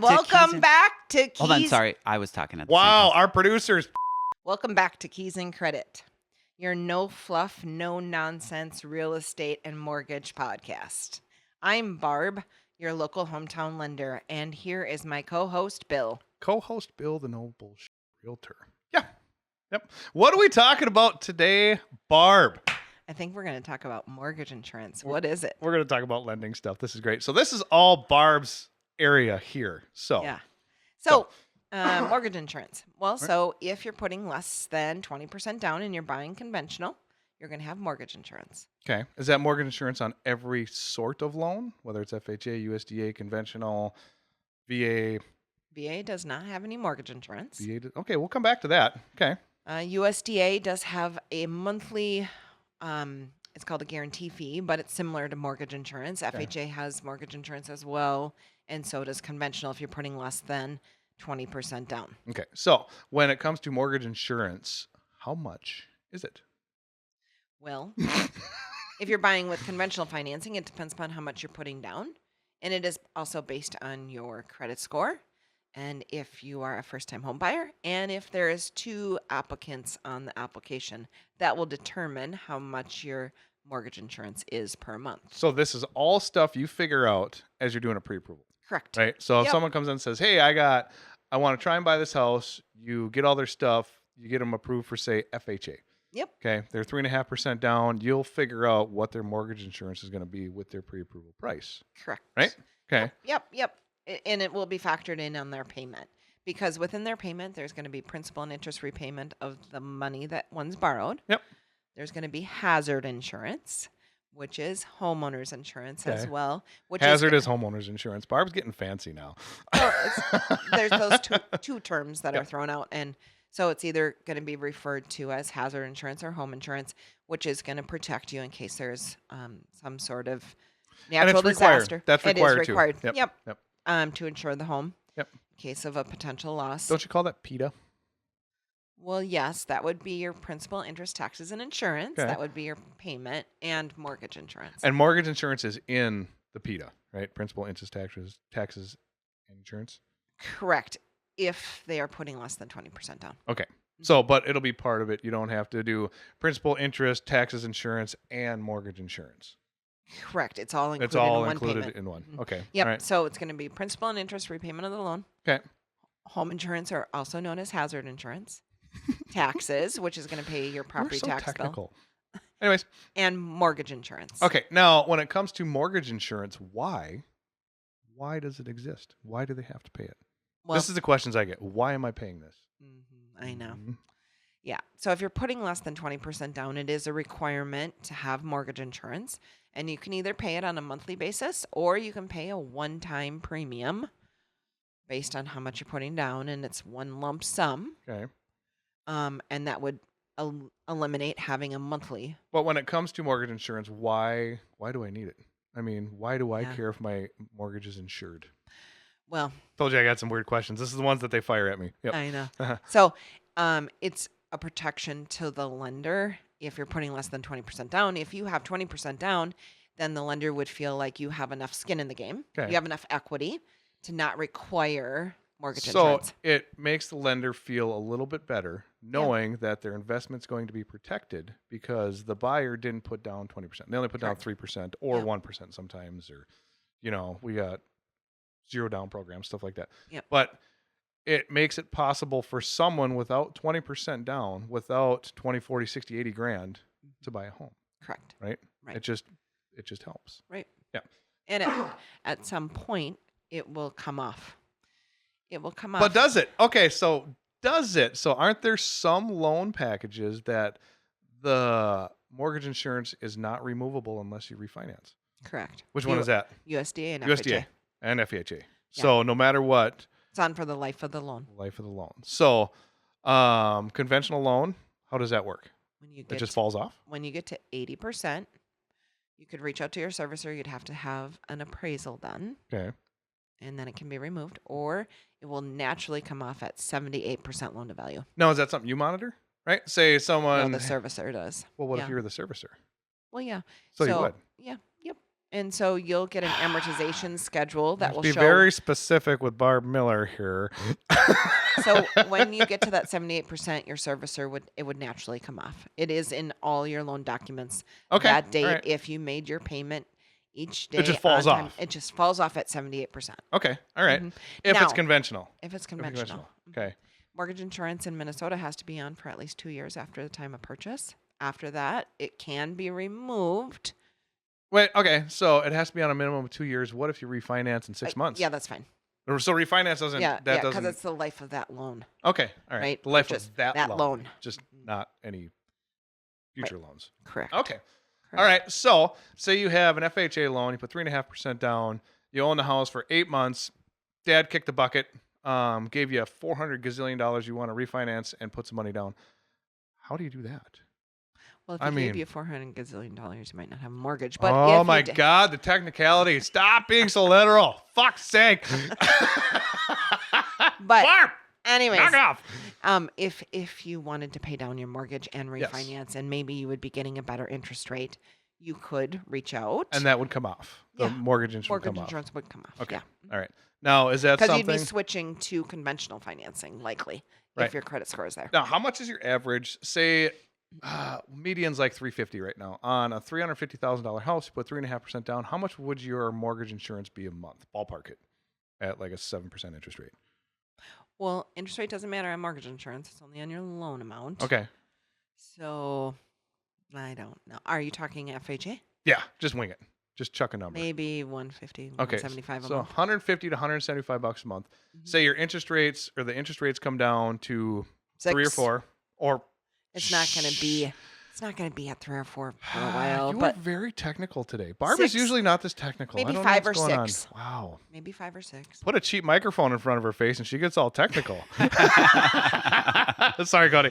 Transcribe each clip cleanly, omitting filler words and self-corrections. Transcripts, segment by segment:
Welcome back to Keys. Hold on, sorry. I was talking at the Wow, same time. our producers. Welcome back to Keys and Credit, your no fluff, no nonsense real estate and mortgage podcast. I'm Barb, your local hometown lender, and here is my co-host Bill. Co-host Bill, the no bullshit realtor. Yeah. Yep. What are we talking about today, Barb? I think we're going to talk about mortgage insurance. What is it? We're going to talk about lending stuff. This is great. So this is all Barb's area here. So Yeah. So mortgage insurance. Well, so if you're putting less than 20% down and you're buying conventional, you're going to have mortgage insurance. Okay. Is that mortgage insurance on every sort of loan, whether it's FHA, USDA, conventional, VA? VA does not have any mortgage insurance. Okay, we'll come back to that. Okay. USDA does have a monthly, it's called a guarantee fee, but it's similar to mortgage insurance. Okay. FHA has mortgage insurance as well, and so does conventional if you're putting less than 20% down. Okay. So when it comes to mortgage insurance, how much is it? Well, if you're buying with conventional financing, it depends upon how much you're putting down, and it is also based on your credit score, and if you are a first-time home buyer, and if there is 2 applicants on the application, that will determine how much your mortgage insurance is per month. So this is all stuff you figure out as you're doing a pre-approval, Correct. right? So if Yep. someone comes in and says, hey, I want to try and buy this house, you get all their stuff, you get them approved for, say, FHA. Yep. Okay. They're 3.5% down. You'll figure out what their mortgage insurance is going to be with their pre-approval price, Correct. right? Okay. Yep. And it will be factored in on their payment, because within their payment, there's going to be principal and interest repayment of the money that one's borrowed. Yep. There's going to be hazard insurance, which is homeowner's insurance as Okay. well. Which Hazard is homeowner's insurance. Barb's getting fancy now. there's those two terms that Yep. are thrown out, and so it's either going to be referred to as hazard insurance or home insurance, which is going to protect you in case there's some sort of natural required. disaster. That's required, It is too. required. Yep. To insure the home. Yep. In case of a potential loss. Don't you call that PETA? Well, yes, that would be your principal, interest, taxes, and insurance. Okay. That would be your payment and mortgage insurance. And mortgage insurance is in the PETA, right? Principal, interest, taxes, and insurance. Correct. If they are putting less than 20% down. Okay. So, but it'll be part of it. You don't have to do principal, interest, taxes, insurance, and mortgage insurance. Correct. It's all included It's all in one included payment. in one. Mhm. Okay. Yep. All right. So it's going to be principal and interest repayment of the loan. Okay. Home insurance, are also known as hazard insurance. Taxes, which is going to pay your property We're so tax bill. technical. Anyways. And mortgage insurance. Okay. Now, when it comes to mortgage insurance, why does it exist? Why do they have to pay it? Well, This is the questions I get. Why am I paying this? I know. Mhm. Yeah. So if you're putting less than 20% down, it is a requirement to have mortgage insurance. And you can either pay it on a monthly basis or you can pay a one-time premium based on how much you're putting down, and it's one lump sum. Okay. And that would eliminate having a monthly. But when it comes to mortgage insurance, why do I need it? I mean, why do I Yeah. care if my mortgage is insured? Well, Told you I got some weird questions. This is the ones that they fire at me. Yep. I know. Uh-huh. So it's a protection to the lender if you're putting less than 20% down. If you have 20% down, then the lender would feel like you have enough skin in the game. Okay. You have enough equity to not require mortgage So insurance. it makes the lender feel a little bit better knowing that their investment's going to be protected because the buyer didn't put down 20%. They only put down Correct. 3% or Yep. 1% sometimes, or, we got zero down programs, stuff like that. Yep. But it makes it possible for someone without 20% down, without 20, 40, 60, 80 grand to buy a home, Correct. right? Right. It just helps. Right. Yeah. And at some point, it will come off. It will come off. But does it? Okay, so does it? So aren't there some loan packages that the mortgage insurance is not removable unless you refinance? Correct. Which one is that? USDA and USDA FHA. and FHA. So no matter what, It's on for the life of the loan. life of the loan. So conventional loan, how does that work? When you It get just falls off? when you get to 80%, you could reach out to your servicer. You'd have to have an appraisal done, Okay. and then it can be removed, or it will naturally come off at 78% loan to value. Now, is that something you monitor? Right? Say No, someone. the servicer does. Well, what yeah. if you were the servicer? Well, yeah. So you would. Yeah. Yep. And so you'll get an amortization schedule that Let's will be show. very specific with Barb Miller here. So when you get to that 78%, your servicer would naturally come off. It is in all your loan documents. Okay. That date, All right. if you made your payment each day, It just falls on time, off. it just falls off at 78%. Okay. All right. Mhm. If Now, it's conventional. If it's If it's conventional. Okay. Mortgage insurance in Minnesota has to be on for at least 2 years after the time of purchase. After that, it can be removed. Wait. Okay. So it has to be on a minimum of 2 years. What if you refinance in 6 months? Yeah, that's fine. So refinance doesn't. Yeah, That because doesn't. it's the life of that loan. Okay. All right. Right, The life purchase of that that loan. loan. Just not any future loans. Correct. Okay. Correct. All right. So say you have an FHA loan. You put 3.5% down. You own the house for 8 months. Dad kicked the bucket. Gave you $400 gazillion. You want to refinance and put some money down. How do you do that? Well, if I he gave mean- you $400 gazillion, you might not have a mortgage. But Oh if my you d- God, the technicality. Stop being so literal. Fuck's sake. But Barb, anyways, knock off. if you wanted to pay down your mortgage and Yes. refinance, and maybe you would be getting a better interest rate, you could reach out. And that would come off. The Yeah. mortgage insurance would mortgage come off. insurance would come off. Okay. Yeah, All right. Now, is that because something? you'd be switching to conventional financing likely Right. if your credit score is there. Now, how much is your average? Say, median's like $350 right now. On a $350,000 house, you put 3.5% down. How much would your mortgage insurance be a month? Ballpark it at like a 7% interest rate. Well, interest rate doesn't matter on mortgage insurance; it's only on your loan amount. Okay. So I don't know. Are you talking FHA? Yeah, just wing it. Just chuck a number. Maybe 150, Okay. 175 a So month. 150 to 175 bucks a month. Mhm. Say your interest rates or the interest rates come down to 3 or 6. 4 or It's not going to be. It's not going to be at 3 or 4 for a while, you but are very technical today. Barb is 6, usually not this technical. maybe I don't know 5 what's or going on. 6. Wow. maybe 5 or 6. Put a cheap microphone in front of her face and she gets all technical. Sorry, Cody.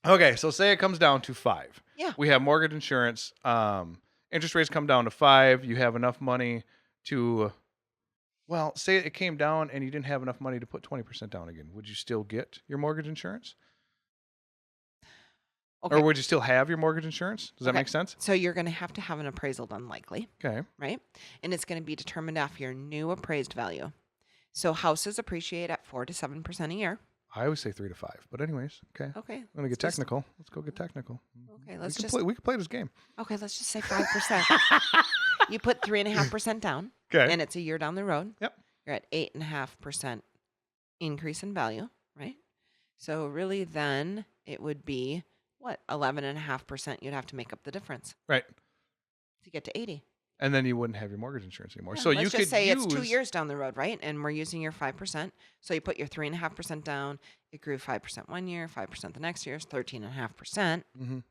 Okay, so say it comes down to 5. Yeah. We have mortgage insurance. Interest rates come down to 5. You have enough money to, well, say it came down and you didn't have enough money to put 20% down again. Would you still get your mortgage insurance? Okay. Or would you still have your mortgage insurance? Does that Okay. make sense? So you're going to have an appraisal done likely, Okay. right? And it's going to be determined off your new appraised value. So houses appreciate at 4 to 7% a year. I always say 3 to 5. But anyways, okay. Okay. I'm going to get let's just- technical. Let's go get technical. Okay, let's just We can play this game. okay, let's just say 5%. You put 3.5% down, Okay. and it's a year down the road. Yep. You're at 8.5% increase in value, right? So really, then it would be what 11.5%. You'd have to make up the difference Right. to get to 80. And then you wouldn't have your mortgage insurance anymore. Yeah, So let's you just could say use it's 2 years down the road, right? And we're using your 5%. So you put your 3.5% down. It grew 5% one year, 5% the next year is 13.5%. Mhm.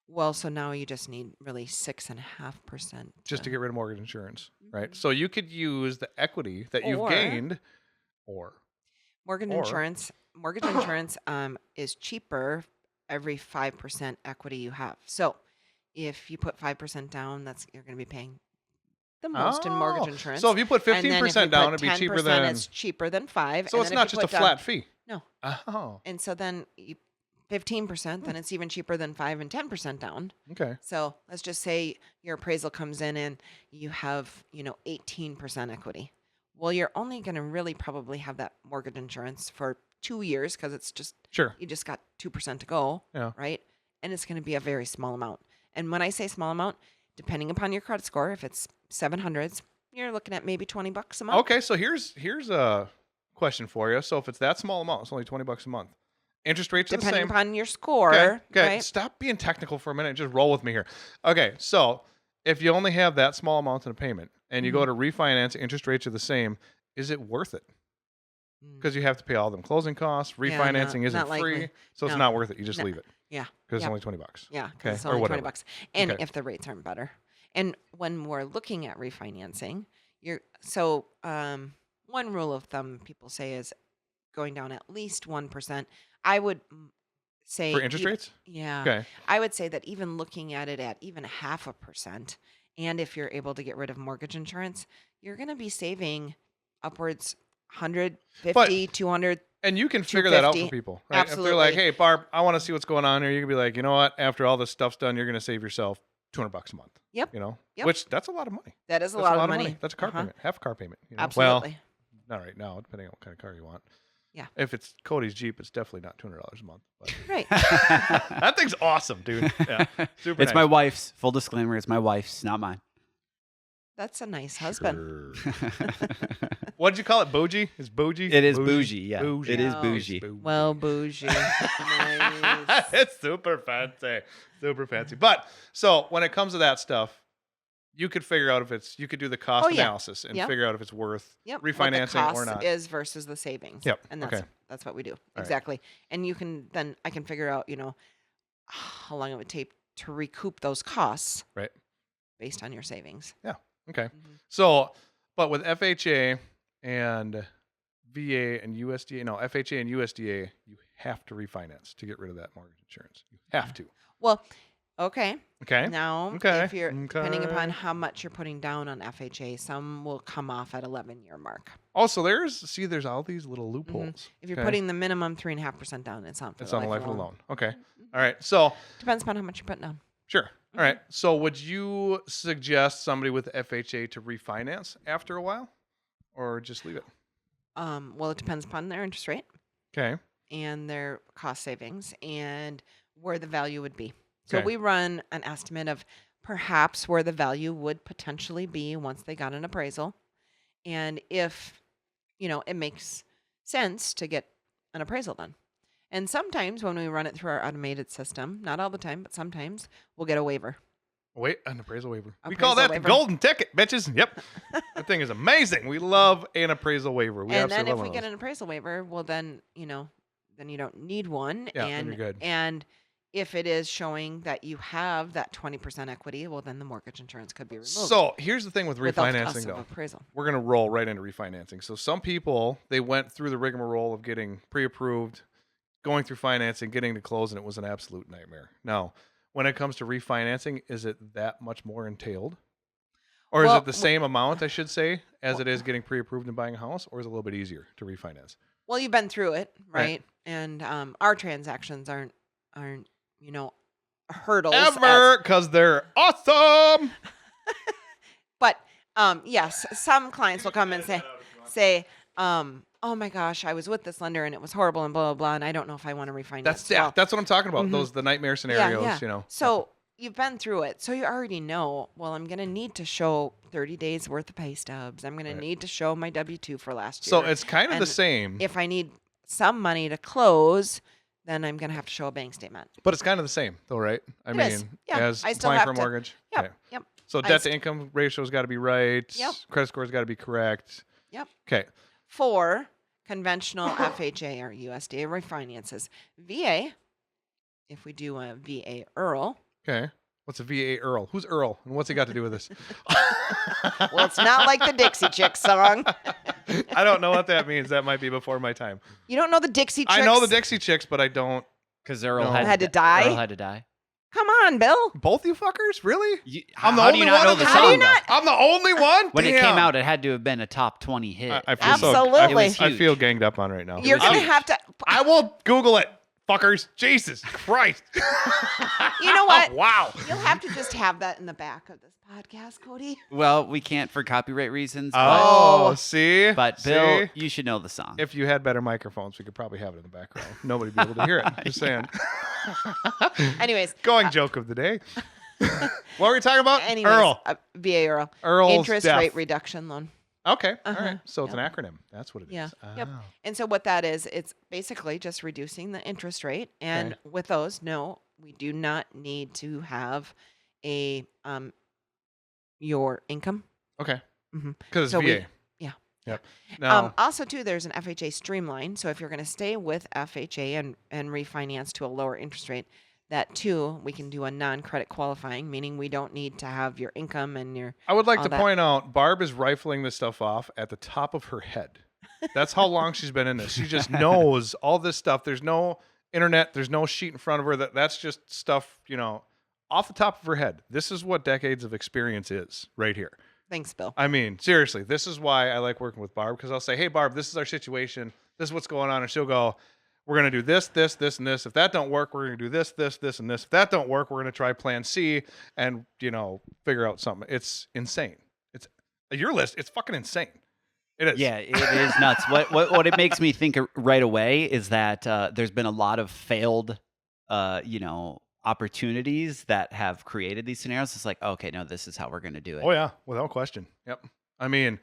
Well, so now you just need really 6.5% just to get rid of mortgage insurance, right? Mhm. So you could use the equity that you've Or- gained, or mortgage or- insurance. Mortgage insurance is cheaper every 5% equity you have. So if you put 5% down, you're going to be paying the most in mortgage Oh, insurance. So if you put And then if 15% you down, put it'd be cheaper 10%, than. it's cheaper than 5. So and it's then not if you just a put down- flat fee. No. Oh, And so then 15%, then it's even cheaper than 5 and 10% down. okay. So let's just say your appraisal comes in and you have, 18% equity. Well, you're only going to really probably have that mortgage insurance for 2 years because it's just, Sure. you just got 2% to go, Yeah. right? And it's going to be a very small amount. And when I say small amount, depending upon your credit score, if it's 700s, you're looking at maybe $20 a month. Okay. So here's a question for you. So if it's that small amount, it's only $20 a month. Interest rates are the Depending same. upon your score, Okay. right? Stop being technical for a minute. Just roll with me here. Okay. So if you only have that small amount in a payment and you go to refinance, interest rates are the same. Is it worth it? Mm. Because you have to pay all them closing costs. Yeah, Refinancing isn't not likely. free, so it's No. not worth it. You just No. leave it Yeah. because it's Yep. only $20. Yeah, 'cause Okay, it's or only whatever. $20. And Okay. if the rates aren't better. And when we're looking at refinancing, one rule of thumb people say is going down at least 1%. I would say For interest rates? Yeah. Okay. I would say that even looking at it at even 0.5%, and if you're able to get rid of mortgage insurance, you're going to be saving upwards 150, 200. And you can figure that out for 250. people, right? If they're like, Absolutely. "Hey, Barb, I want to see what's going on here," you can be like, "You know what? After all this stuff's done, you're going to save yourself $200 a month. Yep. Yep. Which that's a lot of money. That is a That's lot of money. That's a car payment, half a car payment. Absolutely. Well, not right now, depending on what kind of car you want. Yeah. If it's Cody's Jeep, it's definitely not $200 a month. But Right. that thing's awesome, dude. Yeah, super. It's nice. my wife's. Full disclaimer, it's my wife's, not mine. That's a nice husband. Sure. What did you call it? Bougie? Is bougie? It is bougie, yeah. Bougie. It is Oh, bougie. Well, bougie. Nice. It's super fancy. Super fancy. But so when it comes to that stuff, you could figure out you could do the cost Oh, yeah. analysis and Yep. figure out if it's worth Yep. refinancing what the cost or not. is versus the savings. Yep. And Okay. that's what we do. right. Exactly. And I can figure out, how long it would take to recoup those costs. Right. Based on your savings. Okay. Mhm. So, but with FHA and VA and USDA, no, FHA and USDA, you have to refinance to get rid of that mortgage insurance. You have to. Well, okay. Okay. Now, Okay. if you're depending Okay. upon how much you're putting down on FHA, some will come off at 11-year mark. Also, there's all these little loopholes. If you're Okay. putting the minimum 3.5% down, it's on. For It's the on a life of of the the loan. Okay. All right. So, Depends upon how much you're putting down. sure. All right. So, would you suggest somebody with FHA to refinance after a while, or just leave it? Well, it depends upon their interest rate Okay. and their cost savings and where the value would be. So Okay. we run an estimate of perhaps where the value would potentially be once they got an appraisal, and if it makes sense to get an appraisal done. And sometimes when we run it through our automated system, not all the time, but sometimes we'll get a waiver. Wait, an appraisal waiver. We call that Appraisal the waiver. golden ticket, bitches. Yep. That thing is amazing. We love an appraisal waiver. We And then absolutely if love we one get of an appraisal waiver, well then you don't need one. Yeah, then and you're good. and if it is showing that you have that 20% equity, well then the mortgage insurance could be removed. those. So here's the thing with without the cost refinancing, of though. appraisal. We're going to roll right into refinancing. So some people, they went through the rigmarole of getting pre-approved, going through financing, getting to close, and it was an absolute nightmare. Now, when it comes to refinancing, is it that much more entailed? Or is Well, it the same amount, I should say, as it is getting pre-approved and buying a house? Or is it a little bit easier to refinance? Well, you've been through it, right? Right. And our transactions aren't hurdles. Ever, because they're awesome! But yes, some clients will come and say, oh my gosh, I was with this lender and it was horrible and blah blah blah, and I don't know if I want to refinance. That's what I'm talking about. Mhm. The nightmare scenarios, yeah. So you've been through it, so you already know. Well, I'm gonna need to show 30 days worth of pay stubs. I'm gonna Right. need to show my W-2 for last year. So it's kind of the And same, If I need some money to close, then I'm gonna have to show a bank statement. but it's kind of the same, though, right? I It is. Yeah, as I still applying have for a to- mortgage. Yep. Okay. Yep. So I debt to income ratio's got to be right. Yep. Credit score's got to be correct. Yep. Okay. For conventional FHA or USDA refinances, VA, if we do a VA IRRRL, Okay. What's a VA Earl? Who's Earl? And what's he got to do with this? well, it's not like the Dixie Chicks song. I don't know what that means. That might be before my time. You don't know the Dixie Chicks? I know the Dixie Chicks, but I don't. Because Earl No. Had to die? Earl had to die. Come on, Bill. Both you fuckers? Really? How, I'm the how do you only not one know in the the How do you song? though? not- I'm the only one? When it came Damn. out, it had to have been a top 20 hit. I feel Absolutely. It was I huge. feel ganged up on right now. You're going to have to. I will Google it, fuckers. Jesus Christ. You know what? Wow. You'll have to just have that in the back of this podcast, Cody. Well, we can't for copyright reasons. Oh, see? But Bill, See? you should know the song. If you had better microphones, we could probably have it in the background. Nobody'd be able to hear it. Just saying. Anyways. Going joke of the day. What were we talking about? Anyways, Earl. VA IRRRL. Earl's Interest death. rate reduction loan. Okay. All Uh-huh. right. So it's Yep. an acronym. That's what it is. Yeah. Yep. Ah. And so what that is, it's basically just reducing the interest rate. And with those, no, we do not need to have a your income. Okay. Mhm. Because it's So we- VA. yeah. Yep. Now, Also, too, there's an FHA streamline. So if you're going to stay with FHA and refinance to a lower interest rate, that too, we can do a non-credit qualifying, meaning we don't need to have your income and your. I would like all to that. point out Barb is rifling this stuff off at the top of her head. That's how long she's been in this. She just knows all this stuff. There's no internet. There's no sheet in front of her. That's just stuff, off the top of her head. This is what decades of experience is right here. Thanks, Bill. I mean, seriously, this is why I like working with Barb, because I'll say, hey, Barb, this is our situation. This is what's going on. And she'll go, We're going to do this, this, this, and this. If that don't work, we're going to do this, this, this, and this. If that don't work, we're going to try plan C and, figure out something. It's insane. It's your list. It's fucking insane. It is. Yeah, it is nuts. What it makes me think right away is that there's been a lot of failed, opportunities that have created these scenarios. It's like, okay, no, this is how we're going to do it. Oh yeah, without question. Yep. I mean,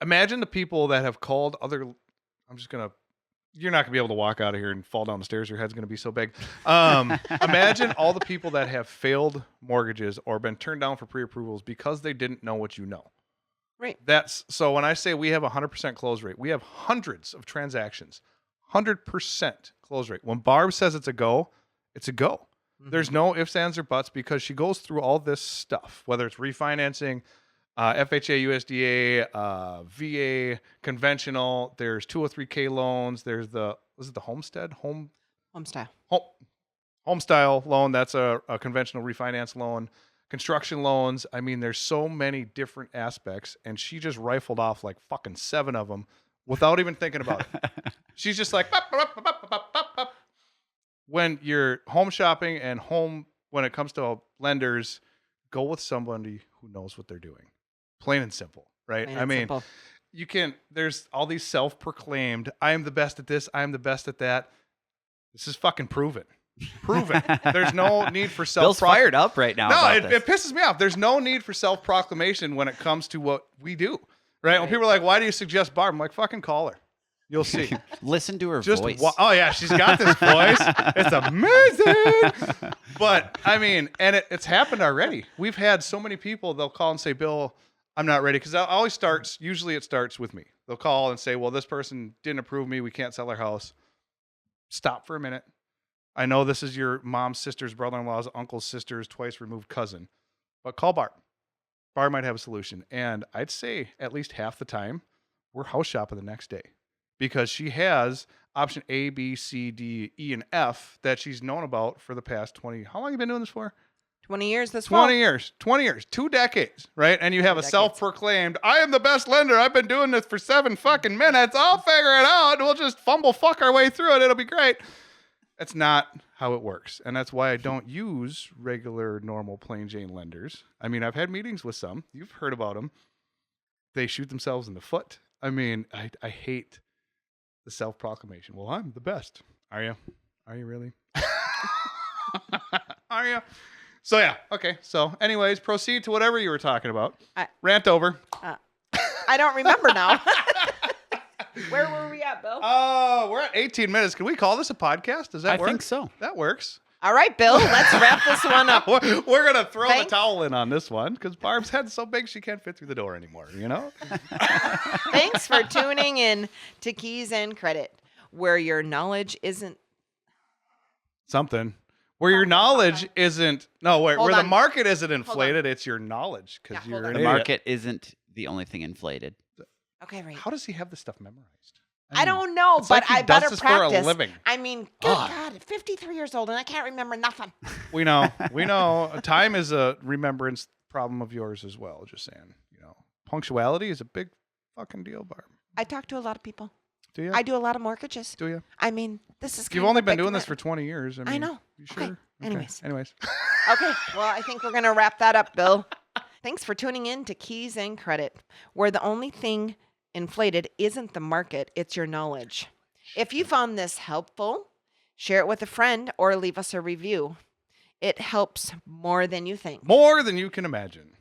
imagine the people that have called other. You're not gonna be able to walk out of here and fall down the stairs. Your head's gonna be so big. Imagine all the people that have failed mortgages or been turned down for pre-approvals because they didn't know what you know. Right. That's so when I say we have 100% close rate, we have hundreds of transactions, 100% close rate. When Barb says it's a go, it's a go. Mm-hmm. There's no ifs, ands, or buts because she goes through all this stuff, whether it's refinancing, FHA, USDA, VA, conventional. There's 203K loans. There's the Homestyle loan. That's a conventional refinance loan. Construction loans. I mean, there's so many different aspects, and she just rifled off like fucking 7 of them without even thinking about it. She's just like, bop, bop, bop, bop, bop, bop, bop. When you're home shopping and when it comes to lenders, go with somebody who knows what they're doing. Plain and simple, right? Simple. You can, there's all these self-proclaimed, I am the best at this, I am the best at that. This is fucking proven. Proven. There's no need for Bill's fired up right now. No, it pisses me off. There's no need for self-proclamation when it comes to what we do, right? When people are like, why do you suggest Barb? I'm like, fucking call her. You'll see. Listen to her voice. Oh, yeah, she's got this voice. It's amazing. But, I mean, and it's happened already. We've had so many people, they'll call and say, Bill, I'm not ready. Because usually it starts with me. They'll call and say, well, this person didn't approve me. We can't sell our house. Stop for a minute. I know this is your mom's sister's brother-in-law's uncle's sister's twice removed cousin. But call Barb. Barb might have a solution. And I'd say at least half the time, we're house shopping the next day. Because she has option A, B, C, D, E, and F that she's known about for the past 20. How long have you been doing this for? 20 years this 20 years. 20 years. 2 decades, right? And you have a self-proclaimed, I am the best lender. I've been doing this for 7 fucking minutes. I'll figure it out. We'll just fuck our way through it. It'll be great. That's not how it works. And that's why I don't use regular, normal, plain Jane lenders. I mean, I've had meetings with some. You've heard about them. They shoot themselves in the foot. I mean, I hate the self-proclamation. Well, I'm the best. Are you? Are you really? Are you? So, yeah. Okay. So, anyways, proceed to whatever you were talking about. Rant over. I don't remember now. Where were we at, Bill? Oh, we're at 18 minutes. Can we call this a podcast? Does that work? I think so. That works. All right, Bill. Let's wrap this one up. We're going to throw the towel in on this one because Barb's head's so big she can't fit through the door anymore, Thanks for tuning in to Keys and Credit, where your knowledge isn't... Something. Where your knowledge isn't... No, where the market isn't inflated, it's your knowledge because you're an The idiot. market isn't the only thing inflated. Okay, right. How does he have this stuff memorized? I don't know, but like he I does better this practice. for a living. I mean, good God, 53 years old and I can't remember nothing. We know. Time is a remembrance problem of yours as well. Just saying. Punctuality is a big fucking deal, Barb. I talk to a lot of people. Do you? I do a lot of mortgages. Do you? I mean, this is. You've only been doing this for 20 years. I know. You sure? Okay. Anyways. Okay. Well, I think we're gonna wrap that up, Bill. Thanks for tuning in to Keys and Credit, where the only thing inflated isn't the market, it's your knowledge. If you found this helpful, share it with a friend or leave us a review. It helps more than you think. More than you can imagine.